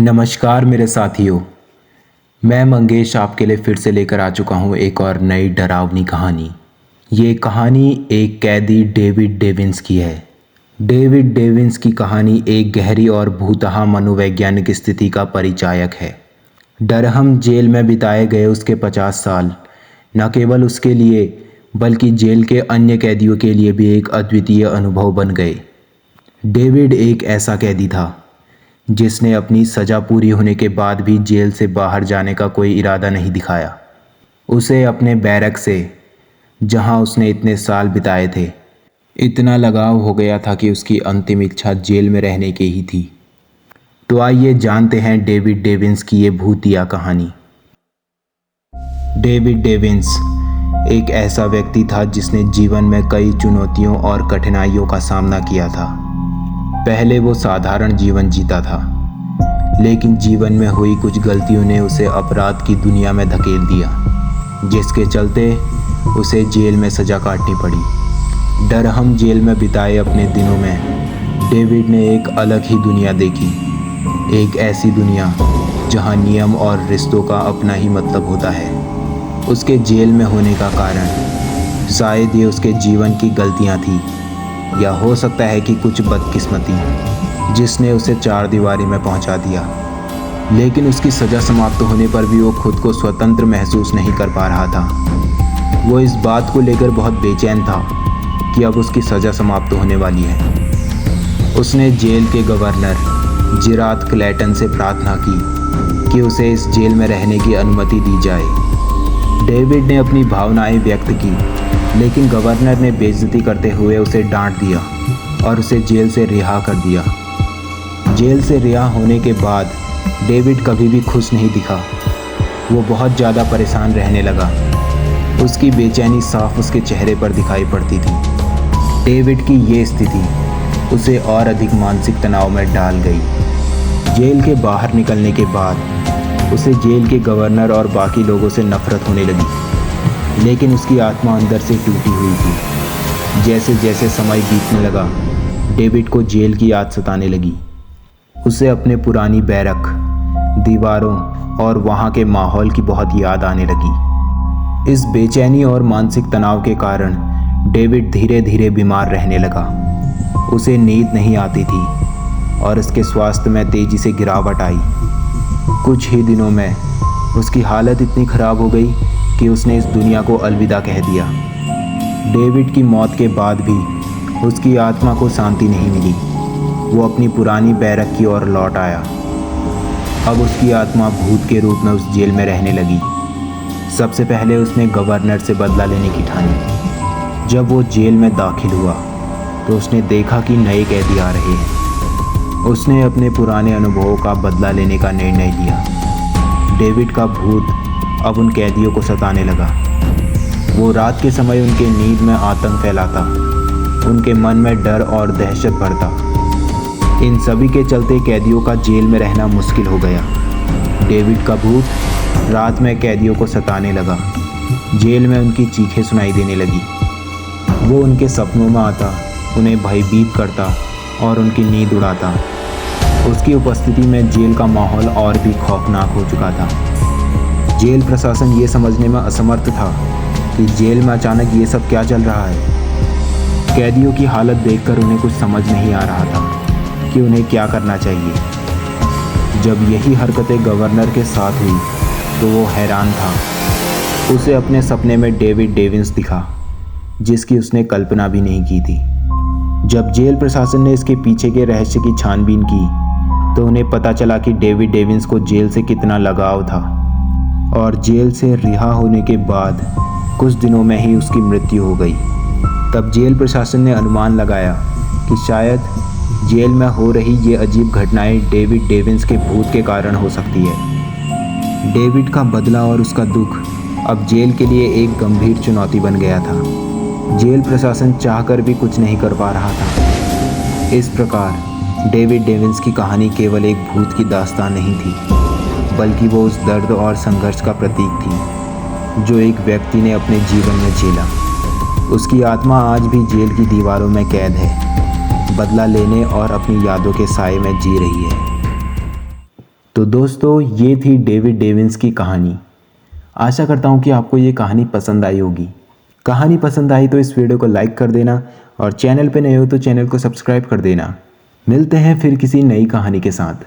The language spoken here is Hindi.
नमस्कार मेरे साथियों। मैं मंगेश आपके लिए फिर से लेकर आ चुका हूँ एक और नई डरावनी कहानी। ये कहानी एक कैदी डेविड डेविंस की है। डेविड डेविंस की कहानी एक गहरी और भूतहा मनोवैज्ञानिक स्थिति का परिचायक है। डरहम जेल में बिताए गए उसके 50 साल न केवल उसके लिए बल्कि जेल के अन्य कैदियों के लिए भी एक अद्वितीय अनुभव बन गए। डेविड एक ऐसा कैदी था जिसने अपनी सज़ा पूरी होने के बाद भी जेल से बाहर जाने का कोई इरादा नहीं दिखाया। उसे अपने बैरक से, जहां उसने इतने साल बिताए थे, इतना लगाव हो गया था कि उसकी अंतिम इच्छा जेल में रहने की ही थी। तो आइए जानते हैं डेविड डेविंस की ये भूतिया कहानी। डेविड डेविंस एक ऐसा व्यक्ति था जिसने जीवन में कई चुनौतियों और कठिनाइयों का सामना किया था। पहले वो साधारण जीवन जीता था, लेकिन जीवन में हुई कुछ गलतियों ने उसे अपराध की दुनिया में धकेल दिया, जिसके चलते उसे जेल में सज़ा काटनी पड़ी। डरहम जेल में बिताए अपने दिनों में डेविड ने एक अलग ही दुनिया देखी। एक ऐसी दुनिया जहां नियम और रिश्तों का अपना ही मतलब होता है। उसके जेल में होने का कारण शायद ये उसके जीवन की गलतियां थी, या हो सकता है कि कुछ बदकिस्मती जिसने उसे चार दीवारी में पहुंचा दिया। लेकिन उसकी सज़ा समाप्त होने पर भी वो खुद को स्वतंत्र महसूस नहीं कर पा रहा था। वो इस बात को लेकर बहुत बेचैन था कि अब उसकी सज़ा समाप्त होने वाली है। उसने जेल के गवर्नर जिरात क्लेटन से प्रार्थना की कि उसे इस जेल में रहने की अनुमति दी जाए। डेविड ने अपनी भावनाएं व्यक्त की, लेकिन गवर्नर ने बेइज्जती करते हुए उसे डांट दिया और उसे जेल से रिहा कर दिया। जेल से रिहा होने के बाद डेविड कभी भी खुश नहीं दिखा। वो बहुत ज़्यादा परेशान रहने लगा। उसकी बेचैनी साफ उसके चेहरे पर दिखाई पड़ती थी। डेविड की ये स्थिति उसे और अधिक मानसिक तनाव में डाल गई। जेल के बाहर निकलने के बाद उसे जेल के गवर्नर और बाकी लोगों से नफरत होने लगी, लेकिन उसकी आत्मा अंदर से टूटी हुई थी। जैसे जैसे समय बीतने लगा, डेविड को जेल की याद सताने लगी। उसे अपने पुरानी बैरक, दीवारों और वहाँ के माहौल की बहुत याद आने लगी। इस बेचैनी और मानसिक तनाव के कारण डेविड धीरे धीरे बीमार रहने लगा। उसे नींद नहीं आती थी और उसके स्वास्थ्य में तेज़ी से गिरावट आई। कुछ ही दिनों में उसकी हालत इतनी ख़राब हो गई कि उसने इस दुनिया को अलविदा कह दिया। डेविड की मौत के बाद भी उसकी आत्मा को शांति नहीं मिली। वो अपनी पुरानी बैरक की ओर लौट आया। अब उसकी आत्मा भूत के रूप में उस जेल में रहने लगी। सबसे पहले उसने गवर्नर से बदला लेने की ठानी। जब वो जेल में दाखिल हुआ तो उसने देखा कि नए कैदी आ रहे हैं। उसने अपने पुराने अनुभवों का बदला लेने का निर्णय लिया। डेविड का भूत अब उन कैदियों को सताने लगा। वो रात के समय उनके नींद में आतंक फैलाता, उनके मन में डर और दहशत भरता। इन सभी के चलते कैदियों का जेल में रहना मुश्किल हो गया। डेविड का भूत रात में कैदियों को सताने लगा। जेल में उनकी चीखें सुनाई देने लगी। वो उनके सपनों में आता, उन्हें भयभीत करता और उनकी नींद उड़ाता। उसकी उपस्थिति में जेल का माहौल और भी खौफनाक हो चुका था। जेल प्रशासन ये समझने में असमर्थ था कि जेल में अचानक ये सब क्या चल रहा है। कैदियों की हालत देखकर उन्हें कुछ समझ नहीं आ रहा था कि उन्हें क्या करना चाहिए। जब यही हरकतें गवर्नर के साथ हुई तो वो हैरान था। उसे अपने सपने में डेविड डेविंस दिखा, जिसकी उसने कल्पना भी नहीं की थी। जब जेल प्रशासन ने इसके पीछे के रहस्य की छानबीन की तो उन्हें पता चला कि डेविड डेविंस को जेल से कितना लगाव था, और जेल से रिहा होने के बाद कुछ दिनों में ही उसकी मृत्यु हो गई। तब जेल प्रशासन ने अनुमान लगाया कि शायद जेल में हो रही ये अजीब घटनाएं डेविड डेविंस के भूत के कारण हो सकती है। डेविड का बदला और उसका दुख अब जेल के लिए एक गंभीर चुनौती बन गया था। जेल प्रशासन चाहकर भी कुछ नहीं कर पा रहा था। इस प्रकार डेविड डेविंस की कहानी केवल एक भूत की दास्तान नहीं थी, बल्कि वो उस दर्द और संघर्ष का प्रतीक थी जो एक व्यक्ति ने अपने जीवन में झेला। उसकी आत्मा आज भी जेल की दीवारों में कैद है, बदला लेने और अपनी यादों के साए में जी रही है। तो दोस्तों ये थी डेविड डेविंस की कहानी। आशा करता हूँ कि आपको ये कहानी पसंद आई होगी। कहानी पसंद आई तो इस वीडियो को लाइक कर देना और चैनल पे नए हो तो चैनल को सब्सक्राइब कर देना। मिलते हैं फिर किसी नई कहानी के साथ।